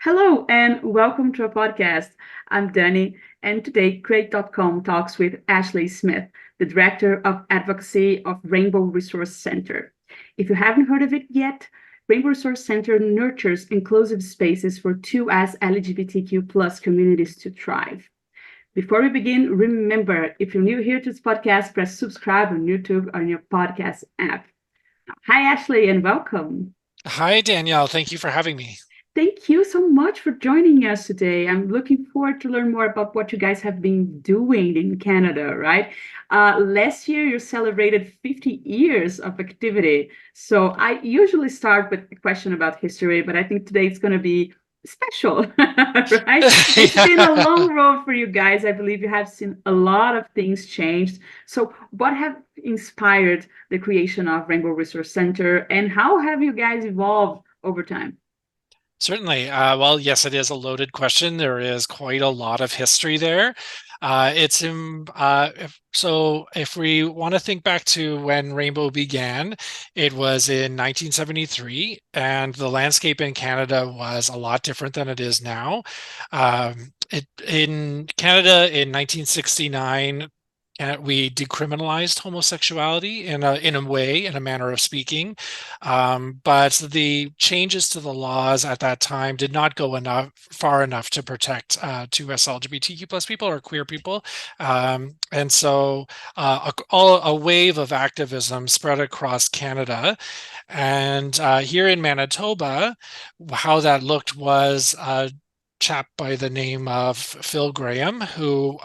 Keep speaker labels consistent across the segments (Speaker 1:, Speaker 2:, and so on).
Speaker 1: Hello and welcome to our podcast. I'm Danny, and today Crate.com talks with Ashley Smith, the Director of Advocacy of Rainbow Resource Center. If you haven't heard of it yet, Rainbow Resource Center nurtures inclusive spaces for 2S LGBTQ plus communities to thrive. Before we begin, remember, if you're new here to this podcast, press subscribe on YouTube or on your podcast app. Hi, Ashley, and welcome.
Speaker 2: Hi, Danielle. Thank you for having me.
Speaker 1: Thank you so much for joining us today. I'm looking forward to learn more about what you guys have been doing in Canada, right? Last year, you celebrated 50 years of activity. So I usually start with a question about history, but I think today it's going to be special, right? It's been a
Speaker 2: Yeah.
Speaker 1: long road for you guys. I believe you have seen a lot of things changed. So what have inspired the creation of Rainbow Resource Center, and how have you guys evolved over time?
Speaker 2: Certainly. Well, yes, it is a loaded question. There is quite a lot of history there. If we want to think back to when Rainbow began, it was in 1973, and the landscape in Canada was a lot different than it is now. In Canada in 1969, we decriminalized homosexuality in a manner of speaking. But the changes to the laws at that time did not go far enough to protect 2S LGBTQ plus people or queer people. And so a wave of activism spread across Canada. And here in Manitoba, how that looked was chap by the name of Phil Graham, who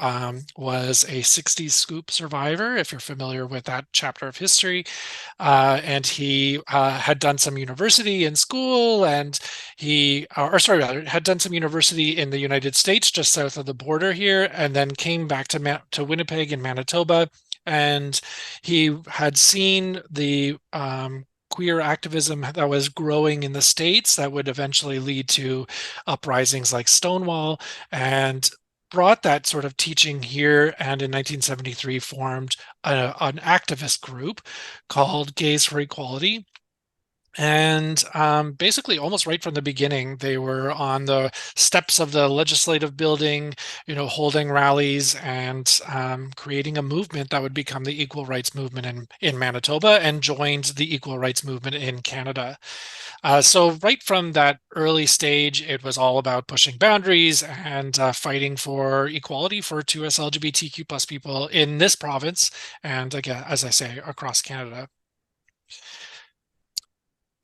Speaker 2: was a 60s scoop survivor, if you're familiar with that chapter of history. And he had done some university in school, and had done some university in the United States just south of the border here, and then came back to Winnipeg in Manitoba. And he had seen the queer activism that was growing in the States that would eventually lead to uprisings like Stonewall, and brought that sort of teaching here, and in 1973 formed an activist group called Gays for Equality. And basically, almost right from the beginning, they were on the steps of the legislative building, holding rallies and creating a movement that would become the equal rights movement in Manitoba and joined the equal rights movement in Canada. So right from that early stage, it was all about pushing boundaries and fighting for equality for 2S LGBTQ plus people in this province, and again, as I say, across Canada.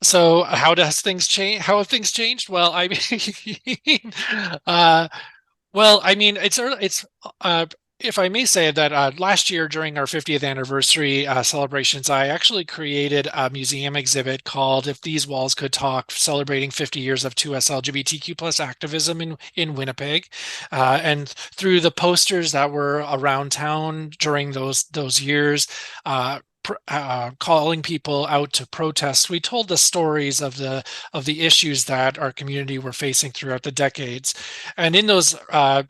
Speaker 2: So how does things change? How have things changed? Well, I mean, uh, it's if I may say that last year during our 50th anniversary celebrations, I actually created a museum exhibit called "If These Walls Could Talk," celebrating 50 years of 2S LGBTQ plus activism in Winnipeg, and through the posters that were around town during those years. Calling people out to protest, we told the stories of the issues that our community were facing throughout the decades. And in those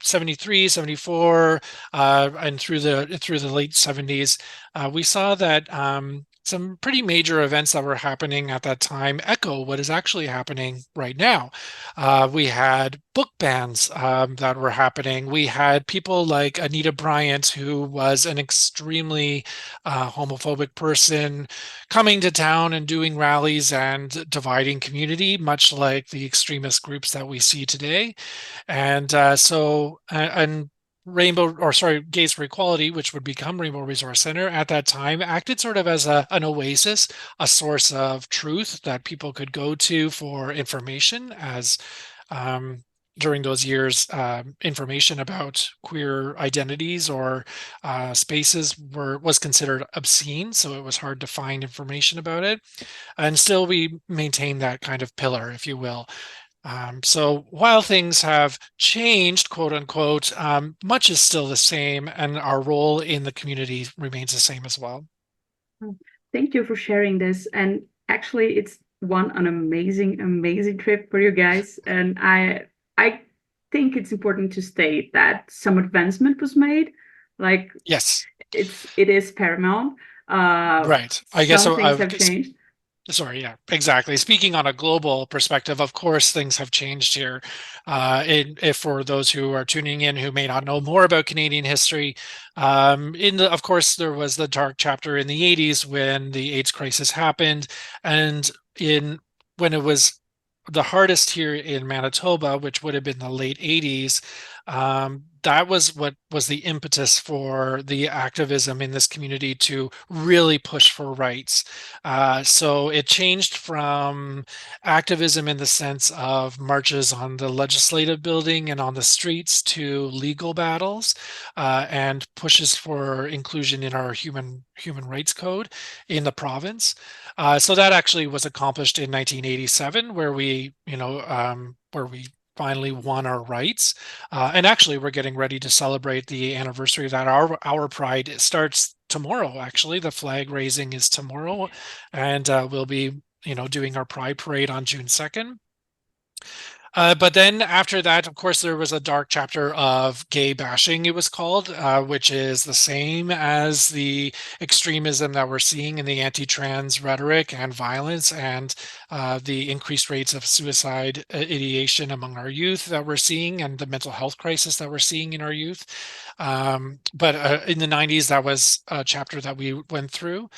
Speaker 2: 73, 74, and through the late 70s, we saw that some pretty major events that were happening at that time echo what is actually happening right now. We had book bans that were happening. We had people like Anita Bryant, who was an extremely homophobic person, coming to town and doing rallies and dividing community, much like the extremist groups that we see today. And Rainbow, or sorry, Gays for Equality, which would become Rainbow Resource Center at that time, acted sort of as an oasis, a source of truth that people could go to for information, as um, during those years, information about queer identities or spaces was considered obscene, so it was hard to find information about it. And still, we maintain that kind of pillar, if you will. So while things have changed, quote unquote, much is still the same, and our role in the community remains the same as well.
Speaker 1: Thank you for sharing this. And actually, it's an amazing, amazing trip for you guys. And I think it's important to state that some advancement was made. Like
Speaker 2: Yes,
Speaker 1: it is paramount.
Speaker 2: right. I guess
Speaker 1: Some
Speaker 2: so.
Speaker 1: things have changed.
Speaker 2: Sorry, yeah, exactly. Speaking on a global perspective, of course, things have changed here. If for those who are tuning in who may not know more about Canadian history, of course, there was the dark chapter in the 80s when the AIDS crisis happened, and in when it was the hardest here in Manitoba, which would have been the late 80s. That was what was the impetus for the activism in this community to really push for rights. So it changed from activism in the sense of marches on the legislative building and on the streets to legal battles, and pushes for inclusion in our human rights code in the province. So that actually was accomplished in 1987, where we finally won our rights. And actually, we're getting ready to celebrate the anniversary of that. Our Pride starts tomorrow. Actually, the flag raising is tomorrow, and we'll be doing our Pride Parade on June 2nd. But then after that, of course, there was a dark chapter of gay bashing, it was called, which is the same as the extremism that we're seeing in the anti-trans rhetoric and violence, and the increased rates of suicide ideation among our youth that we're seeing, and the mental health crisis that we're seeing in our youth. But in the 90s, that was a chapter that we went through.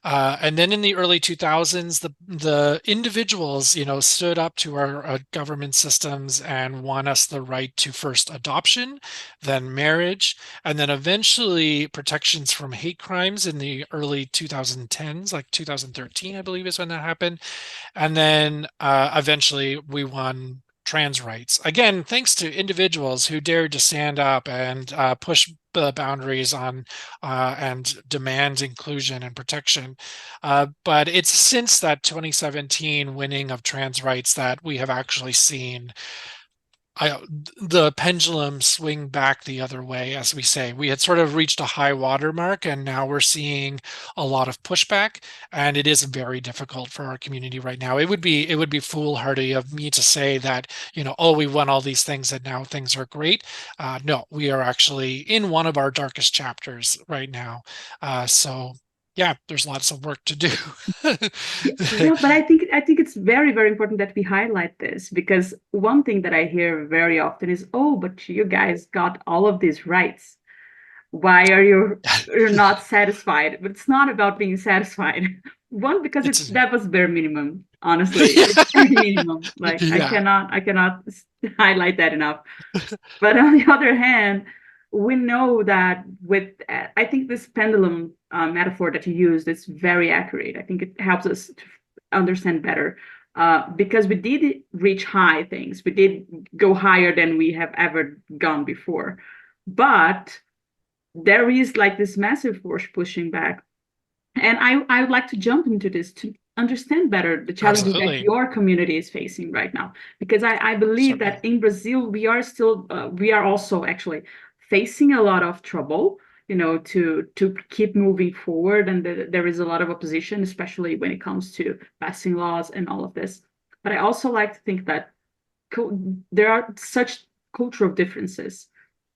Speaker 2: And then in the early 2000s, the individuals, stood up to our government systems and won us the right to first adoption, then marriage, and then eventually protections from hate crimes in the early 2010s, like 2013, I believe is when that happened. And then eventually we won trans rights. Again, thanks to individuals who dared to stand up and push the boundaries on and demand inclusion and protection. But it's since that 2017 winning of trans rights that we have actually seen the pendulum swing back the other way, as we say. We had sort of reached a high water mark, and now we're seeing a lot of pushback, and it is very difficult for our community right now. It would be foolhardy of me to say that, oh, we won all these things and now things are great. No, we are actually in one of our darkest chapters right now. So yeah, there's lots of work to do.
Speaker 1: Yeah, but I think it's very, very important that we highlight this, because one thing that I hear very often is, "Oh, but you guys got all of these rights. Why are you're not satisfied?" But it's not about being satisfied. One, because
Speaker 2: It's
Speaker 1: that was bare minimum. Honestly, it's bare minimum. Like
Speaker 2: yeah.
Speaker 1: I cannot highlight that enough. But on the other hand, we know that with, I think this pendulum metaphor that you used is very accurate. I think it helps us to understand better, because we did reach high things. We did go higher than we have ever gone before. But there is like this massive force pushing back. And I would like to jump into this to understand better the challenges that
Speaker 2: Absolutely.
Speaker 1: your community is facing right now, because I believe
Speaker 2: Certainly.
Speaker 1: that in Brazil we are also actually facing a lot of trouble, to keep moving forward, and there is a lot of opposition, especially when it comes to passing laws and all of this. But I also like to think that there are such cultural differences,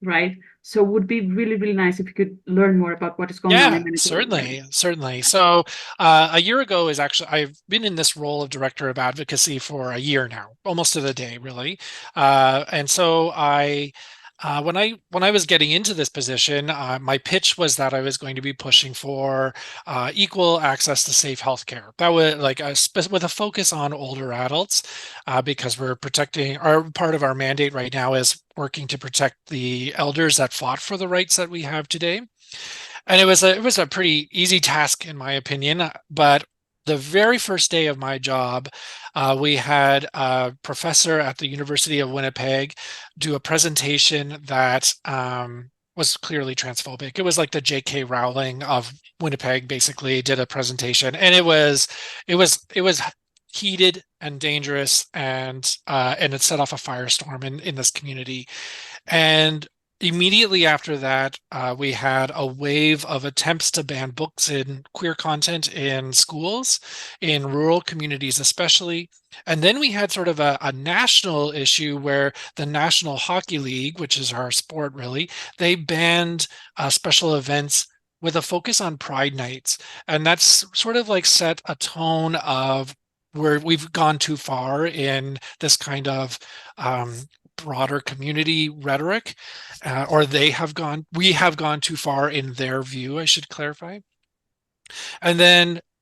Speaker 1: right? So it would be really, really nice if you could learn more about what is going on in
Speaker 2: Yeah,
Speaker 1: Manitoba right now.
Speaker 2: certainly, certainly. So, a year ago is actually I've been in this role of director of advocacy for a year now, almost to the day, really. And so when I was getting into this position, my pitch was that I was going to be pushing for equal access to safe healthcare. That was like with a focus on older adults, because we're protecting our part of our mandate right now is working to protect the elders that fought for the rights that we have today. And it was a pretty easy task in my opinion, but the very first day of my job, we had a professor at the University of Winnipeg do a presentation that was clearly transphobic. It was like the J.K. Rowling of Winnipeg basically did a presentation, and it was heated and dangerous, and it set off a firestorm in this community. And immediately after that, we had a wave of attempts to ban books and queer content in schools, in rural communities especially. And then we had sort of a national issue where the National Hockey League, which is our sport really, they banned special events with a focus on Pride nights. And that's sort of like set a tone of where we've gone too far in this kind of um, broader community rhetoric, or we have gone too far in their view, I should clarify. And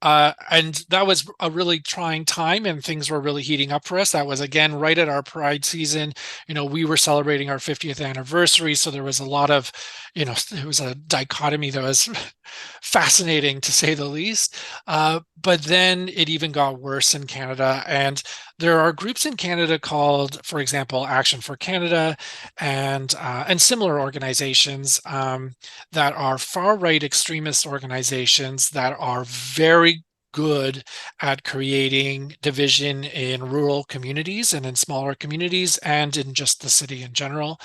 Speaker 2: that was a really trying time, and things were really heating up for us. That was again right at our Pride season. We were celebrating our 50th anniversary, so there was a lot of, it was a dichotomy that was fascinating to say the least. But then it even got worse in Canada, and there are groups in Canada called, for example, Action for Canada, and similar organizations that are far-right extremist organizations that are very good at creating division in rural communities and in smaller communities and in just the city in general.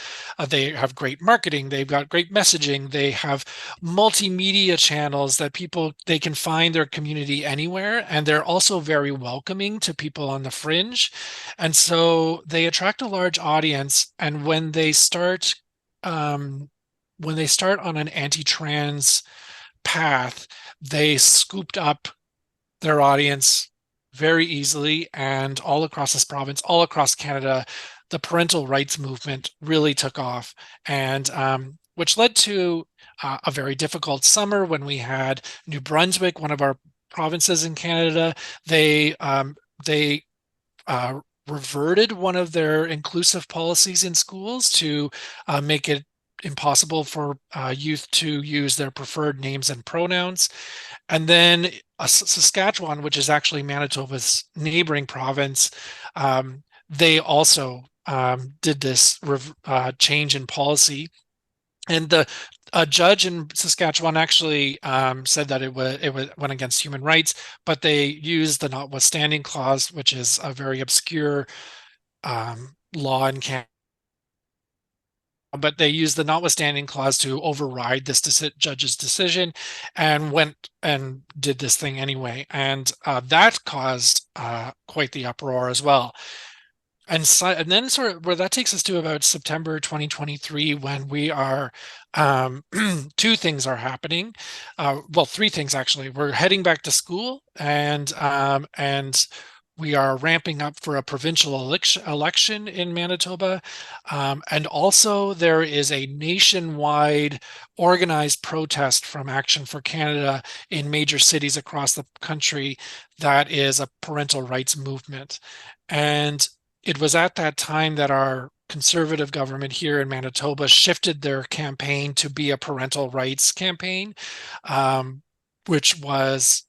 Speaker 2: They have great marketing, they've got great messaging, they have multimedia channels that they can find their community anywhere, and they're also very welcoming to people on the fringe. And so they attract a large audience, and when they start on an anti-trans path, they scooped up their audience very easily, and all across this province, all across Canada, the parental rights movement really took off, and which led to a very difficult summer when we had New Brunswick, one of our provinces in Canada. They reverted one of their inclusive policies in schools to make it impossible for youth to use their preferred names and pronouns. And then Saskatchewan, which is actually Manitoba's neighboring province, they also did this change in policy. And a judge in Saskatchewan actually said that it went against human rights, but they used the notwithstanding clause, which is a very obscure law in Canada. But they used the notwithstanding clause to override this judge's decision, and went and did this thing anyway. And that caused quite the uproar as well. And then sort of where that takes us to about September 2023, when we are two things are happening. Well, three things actually. We're heading back to school, and we are ramping up for a provincial election in Manitoba. And also there is a nationwide organized protest from Action for Canada in major cities across the country that is a parental rights movement. And it was at that time that our conservative government here in Manitoba shifted their campaign to be a parental rights campaign, which was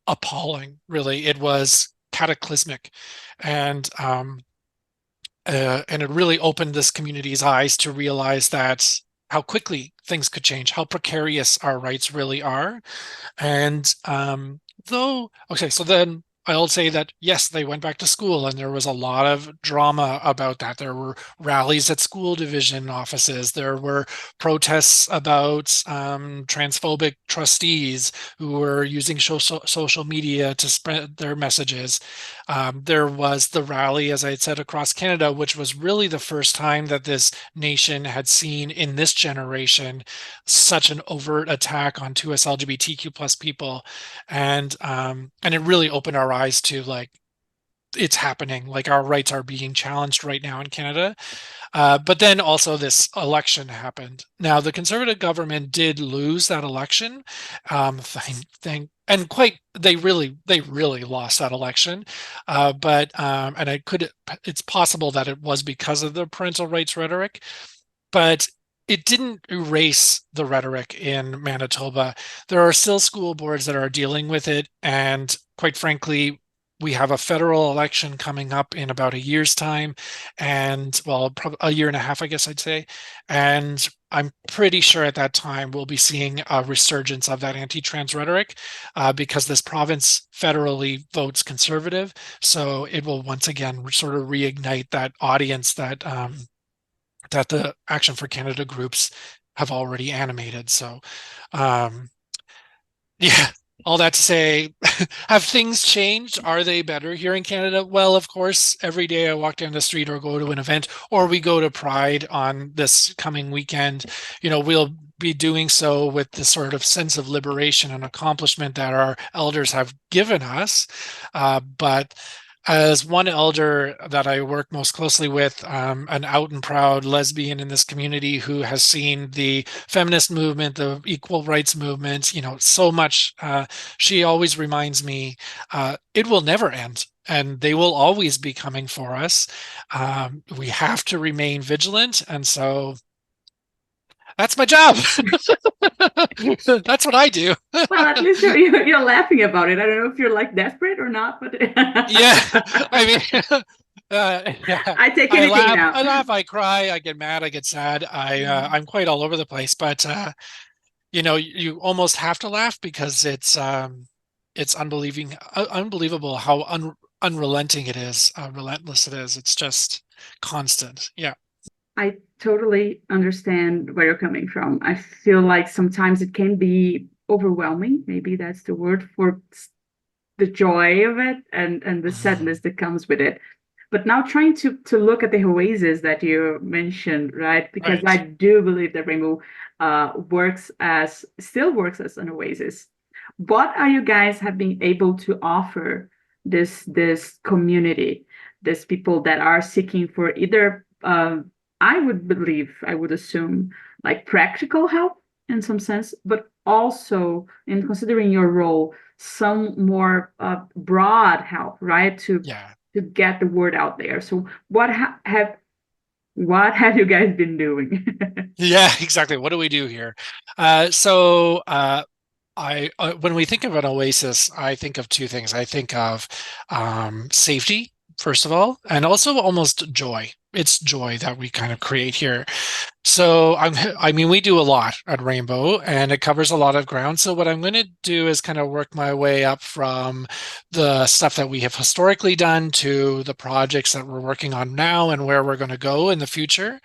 Speaker 2: appalling, really. It was cataclysmic, and it really opened this community's eyes to realize that how quickly things could change, how precarious our rights really are. And so then I'll say that, yes, they went back to school, and there was a lot of drama about that. There were rallies at school division offices. There were protests about transphobic trustees who were using social media to spread their messages. There was the rally, as I had said, across Canada, which was really the first time that this nation had seen in this generation such an overt attack on 2SLGBTQ plus people. And it really opened our eyes to, like, it's happening, like our rights are being challenged right now in Canada. But then also this election happened. Now the Conservative government did lose that election. They really lost that election. It's possible that it was because of the parental rights rhetoric, but it didn't erase the rhetoric in Manitoba. There are still school boards that are dealing with it, and quite frankly, we have a federal election coming up in about a year's time, and well, probably a year and a half, I guess I'd say. And I'm pretty sure at that time we'll be seeing a resurgence of that anti-trans rhetoric, because this province federally votes conservative. So it will once again sort of reignite that audience that the Action for Canada groups have already animated. So yeah, all that to say, have things changed? Are they better here in Canada? Well, of course, every day I walk down the street or go to an event, or we go to Pride on this coming weekend, we'll be doing so with the sort of sense of liberation and accomplishment that our elders have given us. But as one elder that I work most closely with, an out and proud lesbian in this community who has seen the feminist movement, the equal rights movement, so much, she always reminds me, it will never end. And they will always be coming for us. We have to remain vigilant. And so that's my job. That's what I do.
Speaker 1: Well, at least you're laughing about it. I don't know if you're like desperate or not, but
Speaker 2: Yeah, I mean, yeah,
Speaker 1: I take anything now.
Speaker 2: I laugh, I cry, I get mad, I get sad. I'm quite all over the place, but you almost have to laugh because it's unbelievable how unrelenting it is, relentless it is. It's just constant. Yeah.
Speaker 1: I totally understand where you're coming from. I feel like sometimes it can be overwhelming. Maybe that's the word for the joy of it and the sadness that comes with it. But now trying to look at the oasis that you mentioned, right? Because I
Speaker 2: Right.
Speaker 1: do believe that Rainbow still works as an oasis. What are you guys have been able to offer this community, these people that are seeking for either I would assume like practical help in some sense, but also in considering your role, some more broad help, right?
Speaker 2: Yeah.
Speaker 1: To get the word out there. So what have you guys been doing?
Speaker 2: Yeah, exactly. What do we do here? So I when we think of an oasis, I think of two things. I think of safety, first of all, and also almost joy. It's joy that we kind of create here. So I mean, we do a lot at Rainbow and it covers a lot of ground. So what I'm going to do is kind of work my way up from the stuff that we have historically done to the projects that we're working on now and where we're going to go in the future.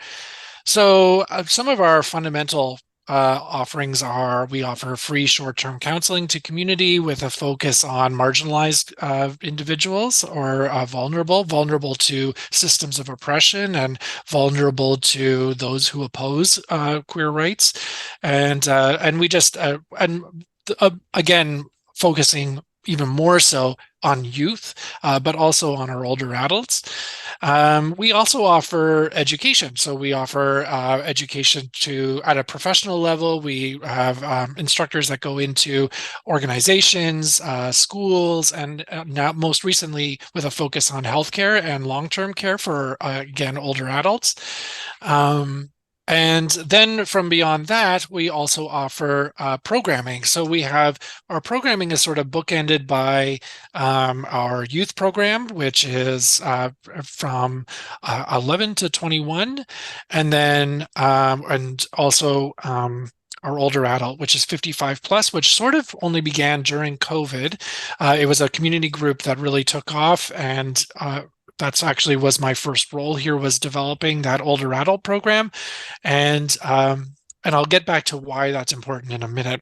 Speaker 2: So some of our fundamental offerings are we offer free short-term counseling to community with a focus on marginalized individuals or vulnerable to systems of oppression and vulnerable to those who oppose queer rights, and we just again focusing even more so on youth, but also on our older adults. We also offer education. So we offer education at a professional level. We have instructors that go into organizations, schools, and now most recently with a focus on healthcare and long-term care for, again, older adults. And then from beyond that, we also offer programming. So we have our programming is sort of bookended by our youth program, which is from 11 to 21, and then and also our older adult, which is 55 plus, which sort of only began during COVID. It was a community group that really took off, and that's actually was my first role here, was developing that older adult program, and I'll get back to why that's important in a minute.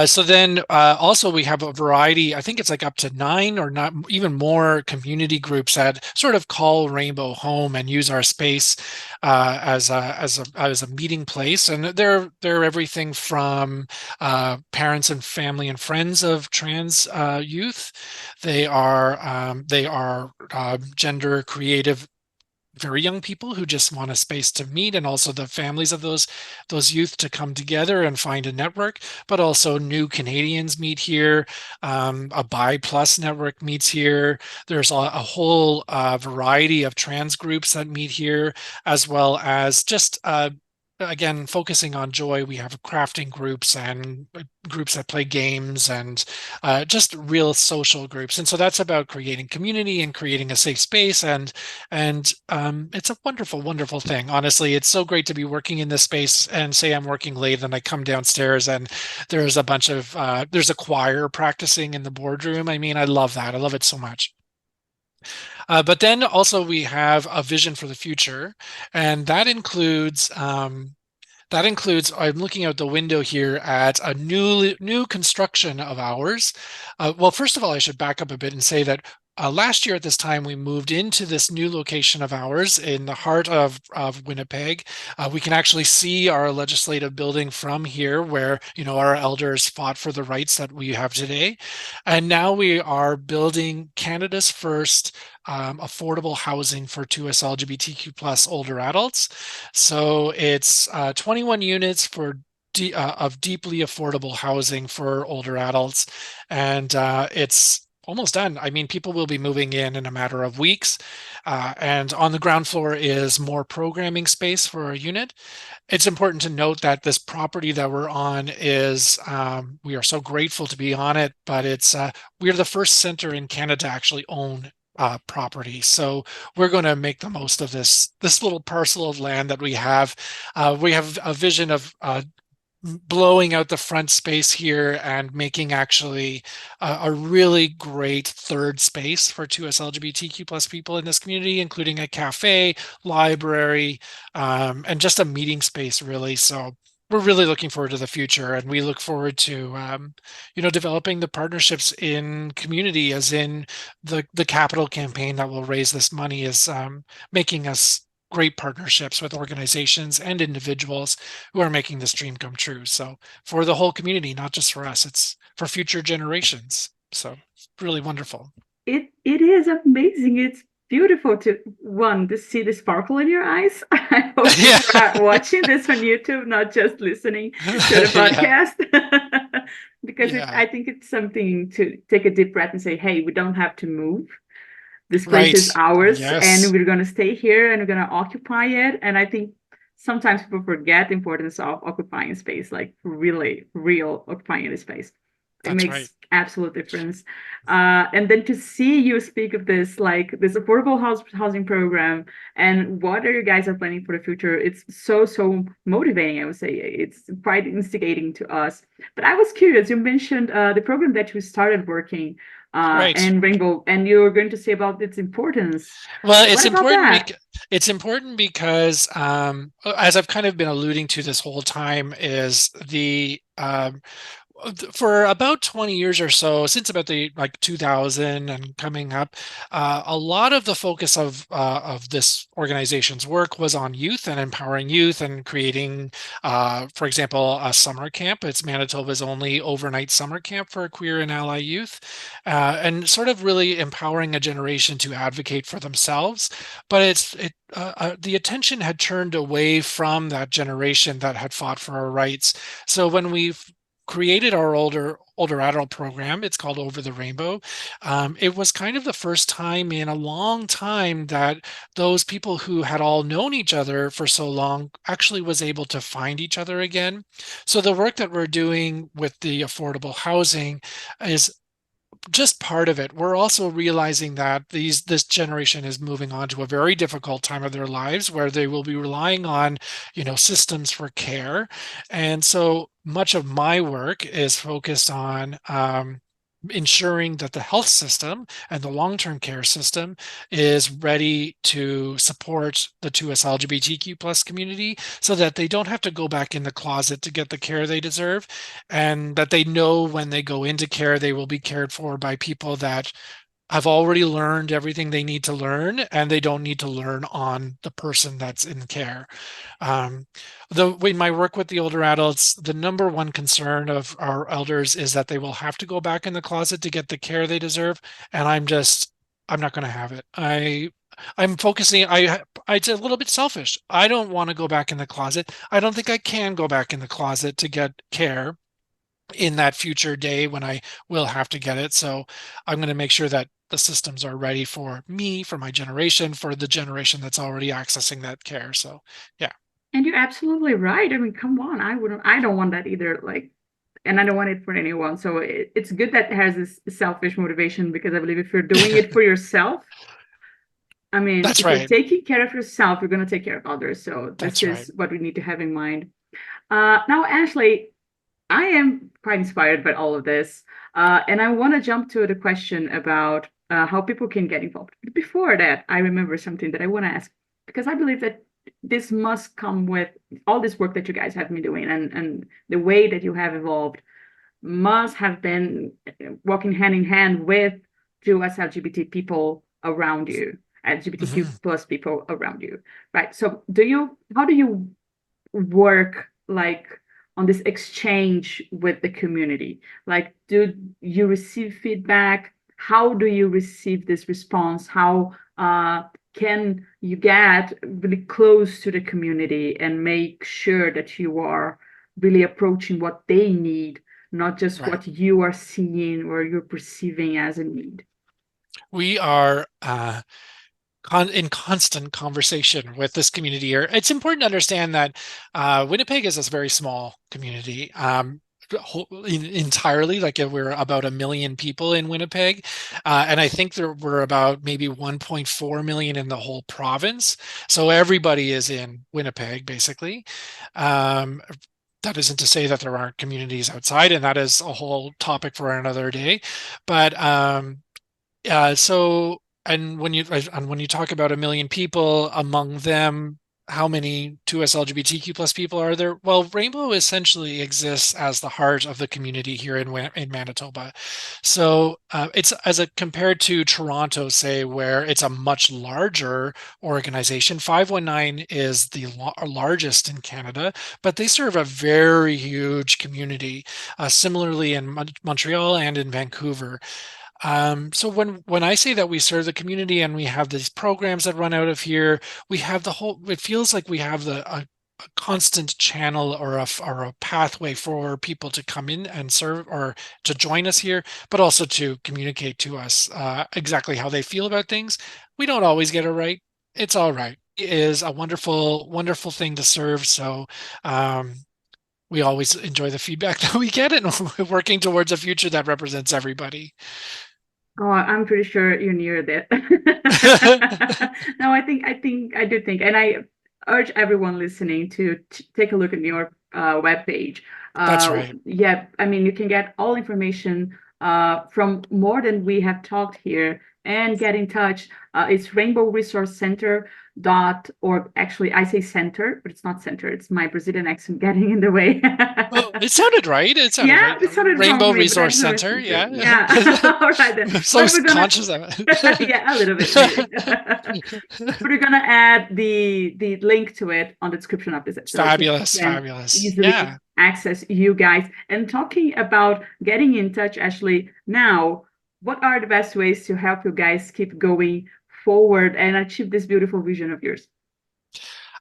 Speaker 2: So then also we have a variety, I think it's like up to 9 or not even more community groups that sort of call Rainbow home and use our space as a meeting place. And they're everything from parents and family and friends of trans youth. They are gender creative, very young people who just want a space to meet, and also the families of those youth to come together and find a network. But also new Canadians meet here. A Bi Plus network meets here. There's a whole variety of trans groups that meet here, as well as just again focusing on joy. We have crafting groups and groups that play games and just real social groups. And so that's about creating community and creating a safe space, and it's a wonderful, wonderful thing. Honestly, it's so great to be working in this space and say I'm working late and I come downstairs and there's a bunch of there's a choir practicing in the boardroom. I mean, I love that. I love it so much. But then also we have a vision for the future, and that includes, I'm looking out the window here at a new construction of ours. Well, first of all, I should back up a bit and say that last year at this time, we moved into this new location of ours in the heart of Winnipeg. We can actually see our legislative building from here, where, our elders fought for the rights that we have today. And now we are building Canada's first affordable housing for 2SLGBTQ plus older adults. So it's 21 units of deeply affordable housing for older adults. And it's almost done. I mean, people will be moving in a matter of weeks. And on the ground floor is more programming space for a unit. It's important to note that this property that we're on is, we are so grateful to be on it, but we're the first center in Canada to actually own property. So we're going to make the most of this little parcel of land that we have. We have a vision of blowing out the front space here and making actually a really great third space for 2SLGBTQ plus people in this community, including a cafe, library, and just a meeting space, really. So we're really looking forward to the future, and we look forward to developing the partnerships in community, as in the capital campaign that will raise this money is making us great partnerships with organizations and individuals who are making this dream come true. So for the whole community, not just for us, it's for future generations. So really wonderful.
Speaker 1: It is amazing. It's beautiful to see the sparkle in your eyes. I hope
Speaker 2: Yeah.
Speaker 1: people are watching this on YouTube, not just listening to the
Speaker 2: Yeah.
Speaker 1: podcast. Because
Speaker 2: Yeah.
Speaker 1: I think it's something to take a deep breath and say, hey, we don't have to move. This place is
Speaker 2: Right.
Speaker 1: ours, and
Speaker 2: Yes.
Speaker 1: we're going to stay here and we're going to occupy it. And I think sometimes people forget the importance of occupying space, like really real occupying the space. It
Speaker 2: That's right.
Speaker 1: makes absolute difference. And then to see you speak of this, like this affordable housing program, and what are you guys are planning for the future, it's so motivating. I would say it's quite instigating to us. But I was curious. You mentioned the program that you started working
Speaker 2: Right.
Speaker 1: and Rainbow, and you're going to say about its importance.
Speaker 2: Well,
Speaker 1: What
Speaker 2: it's
Speaker 1: about
Speaker 2: important
Speaker 1: that?
Speaker 2: because as I've kind of been alluding to this whole time, is for about 20 years or so, since about the like 2000 and coming up, a lot of the focus of this organization's work was on youth and empowering youth and creating, for example, a summer camp. It's Manitoba's only overnight summer camp for queer and ally youth, and sort of really empowering a generation to advocate for themselves. But the attention had turned away from that generation that had fought for our rights. So when we created our older adult program, it's called Over the Rainbow. It was kind of the first time in a long time that those people who had all known each other for so long actually was able to find each other again. So the work that we're doing with the affordable housing is just part of it. We're also realizing that this generation is moving on to a very difficult time of their lives, where they will be relying on, systems for care. And so much of my work is focused on ensuring that the health system and the long-term care system is ready to support the 2S LGBTQ+ community, so that they don't have to go back in the closet to get the care they deserve, and that they know when they go into care, they will be cared for by people that have already learned everything they need to learn, and they don't need to learn on the person that's in care. Um, in my work with the older adults, the number one concern of our elders is that they will have to go back in the closet to get the care they deserve, and I'm not going to have it. I'm focusing. It's a little bit selfish. I don't want to go back in the closet. I don't think I can go back in the closet to get care in that future day when I will have to get it. So I'm going to make sure that the systems are ready for me, for my generation, for the generation that's already accessing that care. So yeah.
Speaker 1: And you're absolutely right. I mean, come on, I don't want that either. Like, and I don't want it for anyone. So it's good that it has this selfish motivation, because I believe if you're doing it for yourself, I mean,
Speaker 2: That's
Speaker 1: if you're
Speaker 2: right.
Speaker 1: taking care of yourself, you're going to take care of others. So this
Speaker 2: That's right.
Speaker 1: is what we need to have in mind. Now, Ashley, I am quite inspired by all of this. And I want to jump to the question about how people can get involved. But before that, I remember something that I want to ask, because I believe that this must come with all this work that you guys have been doing, and the way that you have evolved must have been walking hand in hand with 2SLGBT people around you, LGBTQ
Speaker 2: Mhm.
Speaker 1: plus people around you, right? So how do you work like on this exchange with the community? Like, do you receive feedback? How do you receive this response? How can you get really close to the community and make sure that you are really approaching what they need, not just
Speaker 2: Right.
Speaker 1: what you are seeing or you're perceiving as a need?
Speaker 2: We are in constant conversation with this community here. It's important to understand that Winnipeg is a very small community. Entirely, like we're about 1 million people in Winnipeg, and I think there were about maybe 1.4 million in the whole province. So everybody is in Winnipeg, basically. Um, that isn't to say that there aren't communities outside, and that is a whole topic for another day. But so, and when you talk about 1 million people, among them, how many 2S LGBTQ plus people are there? Well, Rainbow essentially exists as the heart of the community here in Manitoba. So it's as a compared to Toronto, say, where it's a much larger organization. 519 is the largest in Canada, but they serve a very huge community. Similarly in Montreal and in Vancouver. So when I say that we serve the community and we have these programs that run out of here, we have the whole. It feels like we have a constant channel or a pathway for people to come in and serve or to join us here, but also to communicate to us exactly how they feel about things. We don't always get it right. It's all right. It is a wonderful, wonderful thing to serve. So um, we always enjoy the feedback that we get, and we're working towards a future that represents everybody.
Speaker 1: Oh, I'm pretty sure you're near that. No, I do think, and I urge everyone listening to take a look at your webpage.
Speaker 2: That's right.
Speaker 1: Yeah, I mean, you can get all information from more than we have talked here and get in touch. It's Rainbow Resource Center .org. Actually, I say center, but it's not center. It's my Brazilian accent getting in the way.
Speaker 2: Well, it sounded right. It sounded
Speaker 1: Yeah,
Speaker 2: right.
Speaker 1: it sounded wrong
Speaker 2: Rainbow
Speaker 1: for me, but I
Speaker 2: Resource
Speaker 1: just want to
Speaker 2: Center.
Speaker 1: listen to it.
Speaker 2: Yeah.
Speaker 1: Yeah. All right then.
Speaker 2: I'm so
Speaker 1: But we're gonna
Speaker 2: conscious of it.
Speaker 1: yeah, a little bit maybe. But we're gonna add the link to it on the description of this episode so you
Speaker 2: Fabulous,
Speaker 1: can
Speaker 2: fabulous.
Speaker 1: easily
Speaker 2: Yeah.
Speaker 1: access you guys. And talking about getting in touch, Ashley, now, what are the best ways to help you guys keep going forward and achieve this beautiful vision of yours?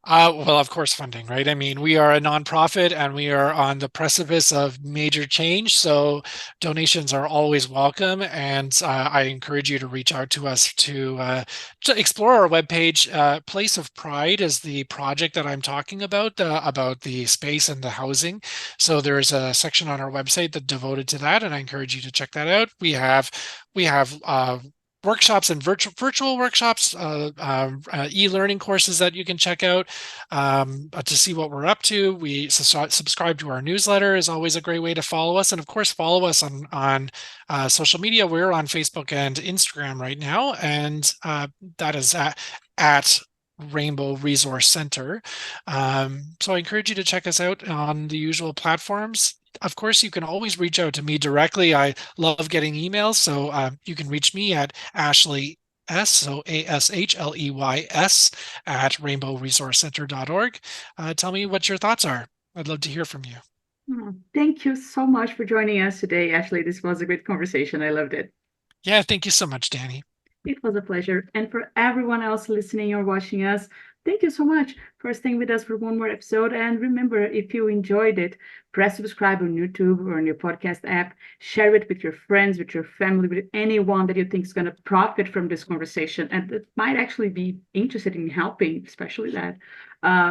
Speaker 2: Well, of course, funding, right? I mean, we are a nonprofit and we are on the precipice of major change. So donations are always welcome. And I encourage you to reach out to us to explore our webpage. Place of Pride is the project that I'm talking about the space and the housing. So there's a section on our website that devoted to that. And I encourage you to check that out. We have workshops and virtual workshops, e-learning courses that you can check out to see what we're up to. We subscribe to our newsletter is always a great way to follow us, and of course, follow us on social media. We're on Facebook and Instagram right now, and that is at Rainbow Resource Center. So I encourage you to check us out on the usual platforms. Of course, you can always reach out to me directly. I love getting emails, so you can reach me at Ashley S, so ASHLEYS at rainbowresourcecenter.org. Tell me what your thoughts are. I'd love to hear from you.
Speaker 1: Oh, thank you so much for joining us today, Ashley. This was a great conversation. I loved it.
Speaker 2: Yeah, thank you so much, Danny.
Speaker 1: It was a pleasure. And for everyone else listening or watching us, thank you so much for staying with us for one more episode. And remember, if you enjoyed it, press subscribe on YouTube or on your podcast app. Share it with your friends, with your family, with anyone that you think is going to profit from this conversation and that might actually be interested in helping, especially that,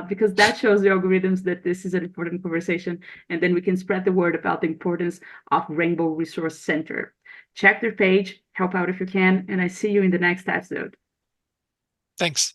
Speaker 1: because that shows the algorithms that this is an important conversation. And then we can spread the word about the importance of Rainbow Resource Center. Check their page, help out if you can, and I see you in the next episode.
Speaker 2: Thanks.